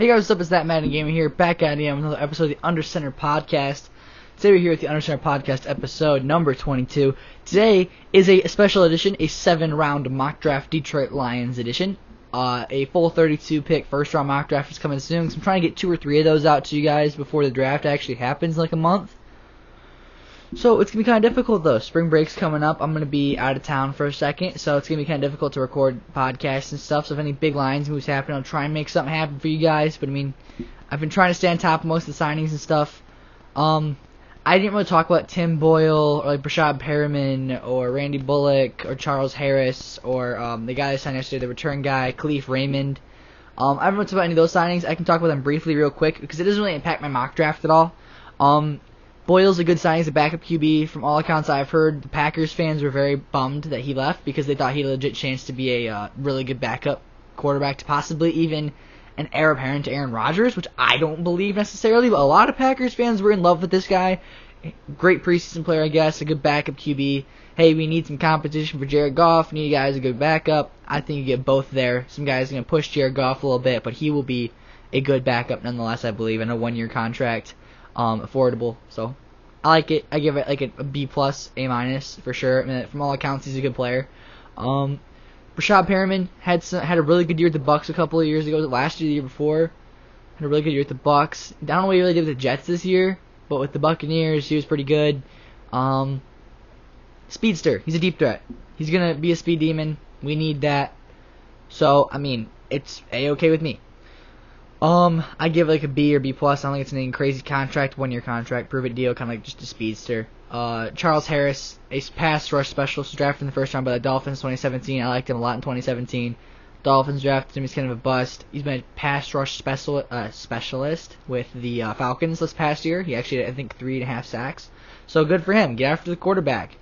Hey guys, what's up? It's that Madden Gamer here, back at you on another episode of the Under Center Podcast. Today we're here with the Under Center Podcast episode number 22. Today is a special edition, a 7-round mock draft Detroit Lions edition. A full 32 pick first round mock draft is coming soon, so I'm trying to get 2 or 3 of those out to you guys before the draft actually happens in like a month. So it's going to be kind of difficult though. Spring break's coming up. I'm going to be out of town for a second, so it's going to be kind of difficult to record podcasts and stuff. So if any big Lions moves happen, I'll try and make something happen for you guys. But I mean, I've been trying to stay on top of most of the signings and stuff. I didn't really talk about Tim Boyle or like Basham Perriman or Randy Bullock or Charles Harris or the guy that signed yesterday, the return guy, Khalif Raymond. I haven't talked about any of those signings. I can talk about them briefly real quick because it doesn't really impact my mock draft at all. Boyle's a good signing as a backup QB. From all accounts I've heard, the Packers fans were very bummed that he left because they thought he had a legit chance to be a really good backup quarterback to possibly even an heir apparent to Aaron Rodgers, which I don't believe necessarily, but a lot of Packers fans were in love with this guy. Great preseason player, I guess, a good backup QB. Hey, we need some competition for Jared Goff. Need guys a good backup. I think you get both there. Some guys are going to push Jared Goff a little bit, but he will be a good backup nonetheless, I believe, in a 1-year contract. Affordable, so I like it. I give it like a B+, A- for sure. I mean, from all accounts, he's a good player. Basham Perriman had a really good year with the Bucks a couple of years ago. Last year, the year before, had a really good year with the Bucks. I don't know what he really did with the Jets this year, but with the Buccaneers, he was pretty good. Speedster, he's a deep threat. He's gonna be a speed demon. We need that. So I mean, it's A-okay with me. I give it like a B or B+. I don't think it's anything crazy contract, 1-year contract, prove it deal, kind of like just a speedster. Charles Harris, a pass rush specialist, drafted in the first round by the Dolphins 2017. I liked him a lot in 2017. Dolphins drafted him. He's kind of a bust. He's been a pass rush specialist with the Falcons this past year. He actually had, I think, 3.5 sacks. So good for him. Get after the quarterback.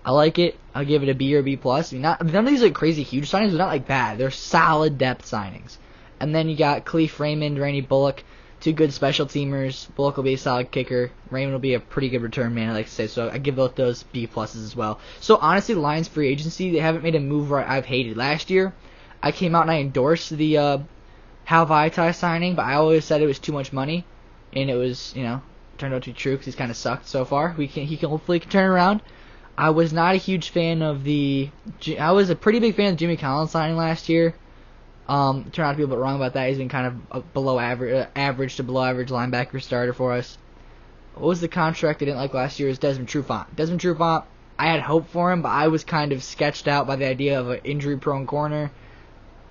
I like it. I'll give it a B or B+. I mean, none of these are crazy huge signings, but not like bad. They're solid depth signings. And then you got Khalif Raymond, Randy Bullock, 2 good special teamers. Bullock will be a solid kicker. Raymond will be a pretty good return man, I like to say. So I give both those B+ as well. So honestly, the Lions free agency, they haven't made a move where I've hated. Last year, I came out and I endorsed the Hal Vaitai signing, but I always said it was too much money. And it was, turned out to be true because he's kind of sucked so far. He can hopefully turn around. I was not a huge fan of I was a pretty big fan of Jimmy Collins signing last year. Turned out to be a bit wrong about that. He's been kind of a below average to below average linebacker starter for us. What was the contract I didn't like last year? Is Desmond Trufant. Desmond Trufant, I had hope for him, but I was kind of sketched out by the idea of an injury-prone corner.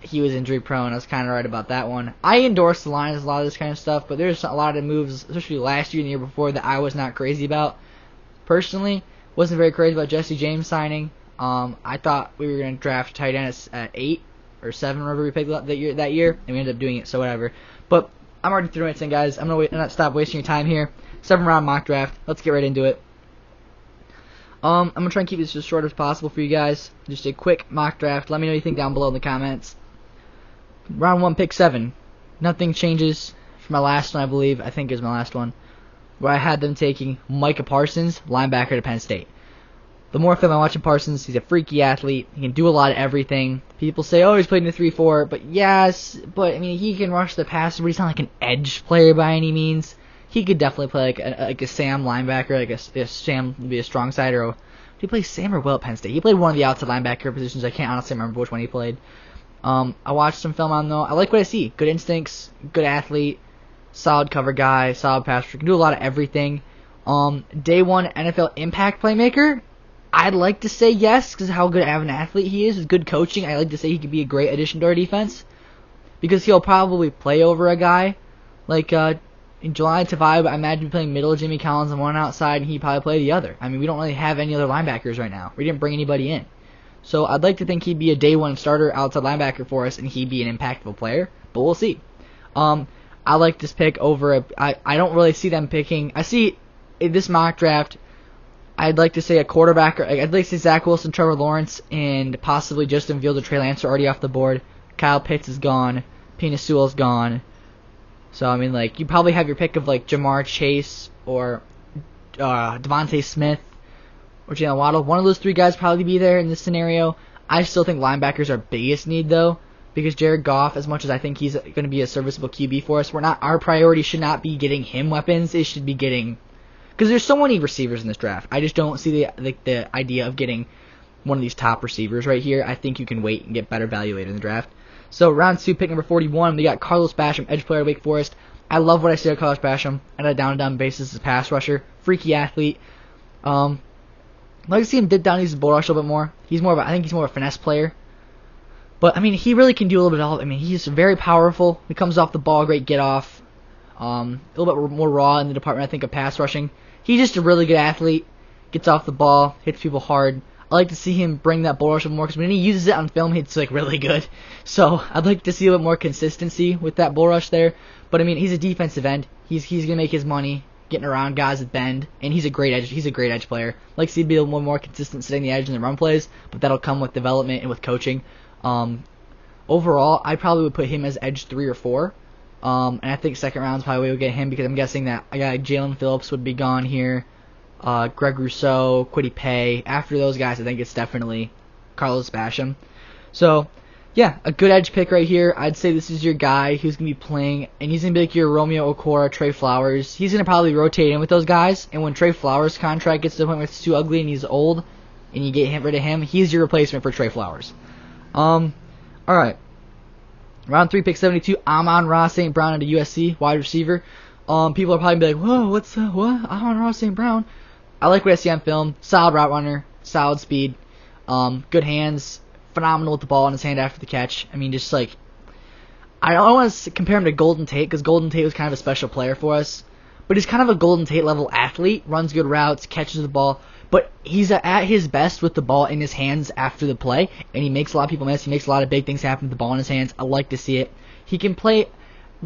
He was injury-prone. I was kind of right about that one. I endorsed the Lions a lot of this kind of stuff, but there's a lot of moves, especially last year and the year before, that I was not crazy about. Personally, wasn't very crazy about Jesse James signing. I thought we were going to draft tight end at 8. Or 7, wherever we picked that year, and we ended up doing it, so whatever. But I'm already 3 minutes in, guys. I'm going to not stop wasting your time here. 7-round mock draft. Let's get right into it. I'm going to try and keep this as short as possible for you guys. Just a quick mock draft. Let me know what you think down below in the comments. Round 1, pick 7. Nothing changes from my last one, I believe. I think it was my last one. Where I had them taking Micah Parsons, linebacker to Penn State. The more film I watch Parsons, he's a freaky athlete. He can do a lot of everything. People say, oh, he's played in a 3-4, but yes, but I mean, he can rush the passer, but he's not like an edge player by any means. He could definitely play like a Sam linebacker, like a Sam would be a strong side, or did he play Sam or Will at Penn State? He played one of the outside linebacker positions. I can't honestly remember which one he played. I watched some film on him, though. I like what I see. Good instincts, good athlete, solid cover guy, solid passer. Can do a lot of everything. Day 1 NFL impact playmaker. I'd like to say yes, because how good of an athlete he is. With good coaching, I'd like to say he could be a great addition to our defense. Because he'll probably play over a guy. Like, in July Tavai, I imagine playing middle Jimmy Collins on one outside, and he'd probably play the other. I mean, we don't really have any other linebackers right now. We didn't bring anybody in. So I'd like to think he'd be a day 1 starter outside linebacker for us, and he'd be an impactful player. But we'll see. I like this pick over I don't really see them picking. I see in this mock draft, I'd like to say a quarterback. I'd like to say Zach Wilson, Trevor Lawrence, and possibly Justin Fields or Trey Lance are already off the board. Kyle Pitts is gone. Penei Sewell's gone. So, I mean, like, you probably have your pick of, like, Jamar Chase or Devontae Smith or Jalen Waddle. One of those 3 guys probably be there in this scenario. I still think linebackers are biggest need, though. because Jared Goff, as much as I think he's going to be a serviceable QB for us, our priority should not be getting him weapons. It should be getting, because there's so many receivers in this draft. I just don't see the idea of getting one of these top receivers right here. I think you can wait and get better value later in the draft. So round 2, pick number 41, we got Carlos Basham, edge player, Wake Forest. I love what I see of Carlos Basham on a down-to-down basis as a pass rusher, freaky athlete. I'd like to see him dip down his bull rush a little bit more. I think he's more of a finesse player. But I mean, he really can do a little bit of all. I mean, he's very powerful. He comes off the ball, great get off. A little bit more raw in the department, I think, of pass rushing. He's just a really good athlete. Gets off the ball, hits people hard. I like to see him bring that bull rush a bit more, because when he uses it on film, it's like really good. So I'd like to see a bit more consistency with that bull rush there. But I mean, he's a defensive end. He's gonna make his money getting around guys at bend, and he's a great edge player. I'd like to see him be a little more consistent setting the edge in the run plays, but that'll come with development and with coaching. Overall, I probably would put him as edge 3 or 4. And I think second round is probably where we'll get him, because I'm guessing that a guy like Jalen Phillips would be gone here. Greg Rousseau, Kwity Paye. After those guys, I think it's definitely Carlos Basham. So, yeah, a good edge pick right here. I'd say this is your guy who's going to be playing, and he's going to be like your Romeo Okora, Trey Flowers. He's going to probably rotate in with those guys, and when Trey Flowers' contract gets to the point where it's too ugly and he's old, and you get rid of him, he's your replacement for Trey Flowers. Alright. Round 3, pick 72, Amon-Ra St. Brown into USC, wide receiver. People are probably be like, whoa, what? Amon-Ra St. Brown? I like what I see on film. Solid route runner, solid speed, good hands, phenomenal with the ball in his hand after the catch. I mean, just like, I don't want to compare him to Golden Tate, because Golden Tate was kind of a special player for us. But he's kind of a Golden Tate level athlete, runs good routes, catches the ball. But he's at his best with the ball in his hands after the play, and he makes a lot of people miss. He makes a lot of big things happen with the ball in his hands. I like to see it. He can play,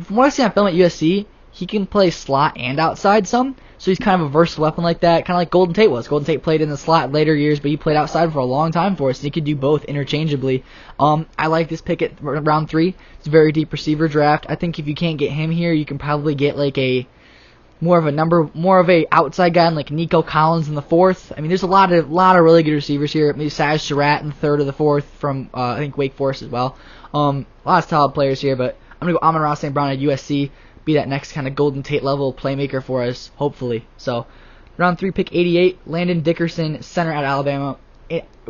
from what I see on film at USC, he can play slot and outside some, so he's kind of a versatile weapon like that, kind of like Golden Tate was. Golden Tate played in the slot later years, but he played outside for a long time for us, and he could do both interchangeably. I like this pick at round 3. It's a very deep receiver draft. I think if you can't get him here, you can probably get like more of a outside guy like Nico Collins in the 4th. I mean, there's a lot of really good receivers here. Maybe Saj Surratt in the 3rd or the 4th from I think Wake Forest as well. A lot of solid players here, but I'm gonna go Amon-Ra St. Brown at USC. Be that next kind of Golden Tate level playmaker for us, hopefully. So, round 3, pick 88, Landon Dickerson, center at Alabama.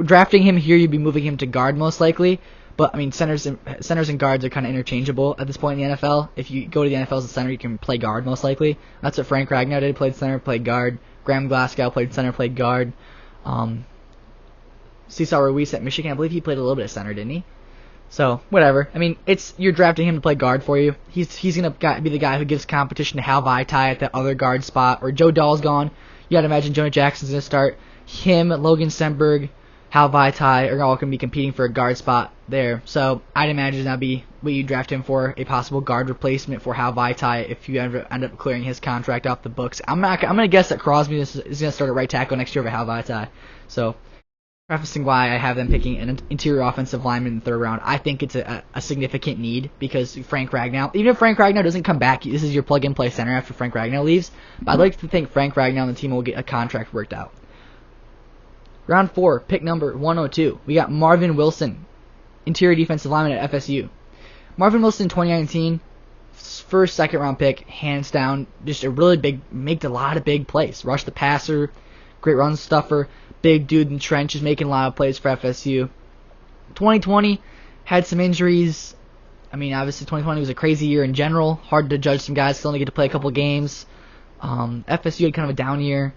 Drafting him here, you'd be moving him to guard most likely. But I mean, centers and guards are kind of interchangeable at this point in the NFL. If you go to the NFL as a center, you can play guard most likely. That's what Frank Ragnow did. Played center, played guard. Graham Glasgow played center, played guard. Cesar Ruiz at Michigan, I believe he played a little bit of center, didn't he? So, whatever. I mean, you're drafting him to play guard for you. He's going to be the guy who gives competition to Hal Vaitai at that other guard spot. Or Joe Dahl's gone. You got to imagine Jonah Jackson's going to start. Him, Logan Stenberg, Hal Vaitai are all going to be competing for a guard spot there. So, I'd imagine that'd be what you draft him for, a possible guard replacement for Hal Vaitai if you ever end up clearing his contract off the books. I'm going to guess that Crosby is going to start at right tackle next year over Hal Vaitai. So, prefacing why I have them picking an interior offensive lineman in the 3rd round, I think it's a significant need, because Frank Ragnow, even if Frank Ragnow doesn't come back, this is your plug-and-play center after Frank Ragnow leaves. But I'd like to think Frank Ragnow and the team will get a contract worked out. Round 4, pick number 102. We got Marvin Wilson, interior defensive lineman at FSU. Marvin Wilson, 2019, first, second-round pick, hands down, just a really big, made a lot of big plays. Rush the passer, great run stuffer. Big dude in the trenches, making a lot of plays for FSU. 2020 had some injuries. I mean, obviously 2020 was a crazy year in general. Hard to judge some guys. Still only get to play a couple games. FSU had kind of a down year.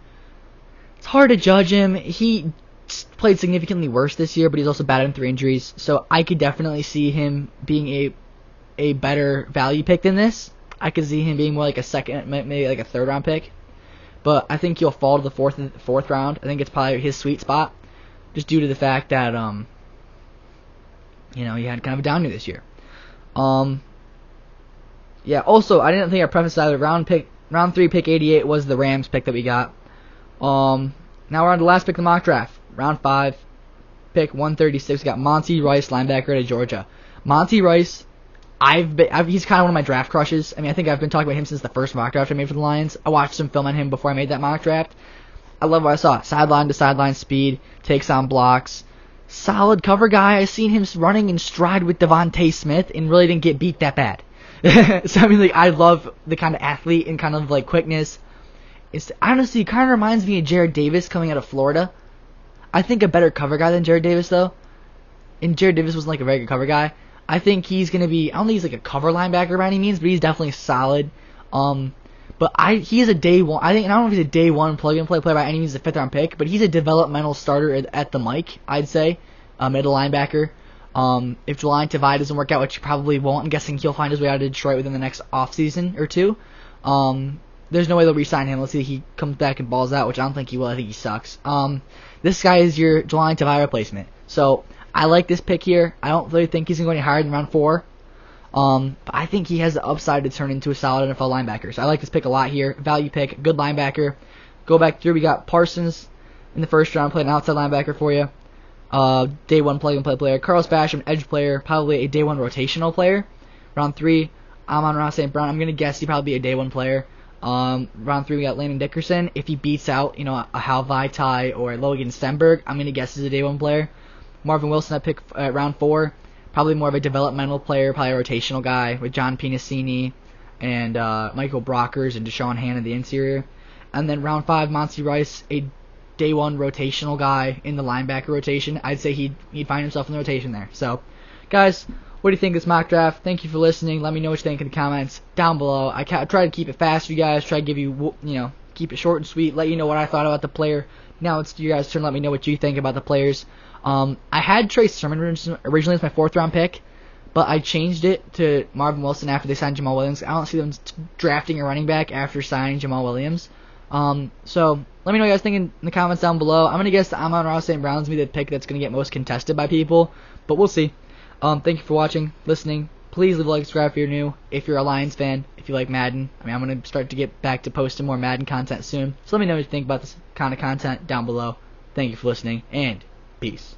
It's hard to judge him. He played significantly worse this year, but he's also battled 3 injuries. So I could definitely see him being a better value pick than this. I could see him being more like a second, maybe like a 3rd round pick. But I think he'll fall to the 4th round. I think it's probably his sweet spot, just due to the fact that he had kind of a down year this year. Yeah. Also, I didn't think I prefaced either. Round 3, pick 88 was the Rams pick that we got. Now we're on the last pick of the mock draft. Round 5, pick 136. We got Monty Rice, linebacker at Georgia. Monty Rice. He's kind of one of my draft crushes. I mean, I think I've been talking about him since the first mock draft I made for the Lions. I watched some film on him before I made that mock draft. I love what I saw. Sideline to sideline speed, takes on blocks, solid cover guy. I seen him running in stride with Devontae Smith and really didn't get beat that bad. So I mean, like, I love the kind of athlete and kind of like quickness. It's honestly, it kind of reminds me of Jared Davis coming out of Florida. I think a better cover guy than Jared Davis though. And Jared Davis wasn't like a very good cover guy. I think he's gonna be. I don't think he's like a cover linebacker by any means, but he's definitely solid. But he is a day one. I don't know if he's a day one plug-and-play player by any means, a 5th-round pick, but he's a developmental starter at the mic, I'd say, middle linebacker. If Jelani Tavai doesn't work out, which he probably won't, I'm guessing he'll find his way out of Detroit within the next offseason or two. There's no way they'll re-sign him. Let's see if he comes back and balls out, which I don't think he will. I think he sucks. This guy is your Jelani Tavai replacement. So I like this pick here. I don't really think he's going to go any higher than round 4. But I think he has the upside to turn into a solid NFL linebacker. So I like this pick a lot here. Value pick, good linebacker. Go back through. We got Parsons in the first round, playing outside linebacker for you. Day 1 plug-and-play player. Carlos Basham, edge player, probably a day 1 rotational player. Round 3, Amon-Ra St. Brown. I'm going to guess he'd probably be a day 1 player. Round 3, we got Landon Dickerson. If he beats out, a Hal Vaitai or Logan Stenberg, I'm going to guess he's a day 1 player. Marvin Wilson, I pick at round 4. Probably more of a developmental player, probably a rotational guy with John Pinacini and Michael Brockers and Deshaun Hannon the interior. And then round 5, Monty Rice, a day 1 rotational guy in the linebacker rotation. I'd say he'd find himself in the rotation there. So, guys, what do you think of this mock draft? Thank you for listening. Let me know what you think in the comments down below. I try to keep it fast for you guys. Try to give you, keep it short and sweet. Let you know what I thought about the player. Now it's you guys' turn. Let me know what you think about the players. I had Trey Sermon originally as my 4th round pick, but I changed it to Marvin Wilson after they signed Jamal Williams. I don't see them drafting a running back after signing Jamal Williams. So let me know what you guys think in the comments down below. I'm going to guess that Amon-Ra St. Brown's going to be the pick that's going to get most contested by people, but we'll see. Thank you for watching, listening. Please leave a like, subscribe if you're new. If you're a Lions fan, if you like Madden. I'm going to start to get back to posting more Madden content soon. So let me know what you think about this kind of content down below. Thank you for listening, and peace.